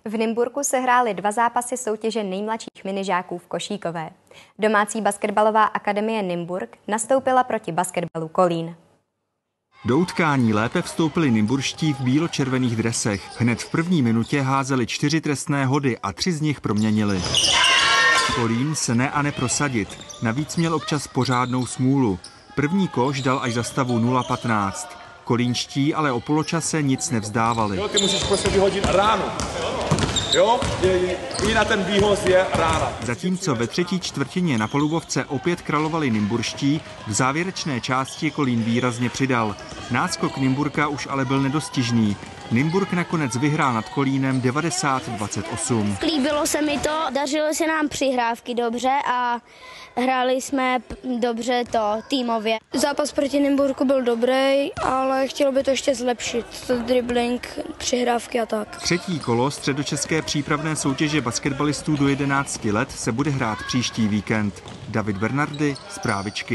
V Nymburku se hrály 2 zápasy soutěže nejmladších minižáků v košíkové. Domácí basketbalová akademie Nymburk nastoupila proti basketbalu Kolín. Do utkání lépe vstoupili nymburští v bílo-červených dresech. Hned v první minutě házeli 4 trestné hody a 3 z nich proměnili. Kolín se ne a neprosadit. Navíc měl občas pořádnou smůlu. První koš dal až za stavu 0:15. Kolínští ale o poločase nic nevzdávali. Jo, ty musíš prostě vyhodit ránu. Jo, i na ten výhoz je rána. Zatímco ve třetí čtvrtině na polubovce opět královali nymburští, v závěrečné části Kolín výrazně přidal. Náskok Nymburka už ale byl nedostižný. Nymburk nakonec vyhrál nad Kolínem 90-28. Líbilo se mi to, dařilo se nám přihrávky dobře a hráli jsme dobře týmově. Zápas proti Nymburku byl dobrý, ale chtělo by to ještě zlepšit. Dribbling, přihrávky a tak. Třetí kolo středočeské přípravné soutěže basketbalistů do 11 let se bude hrát příští víkend. David Bernardy, Zprávičky.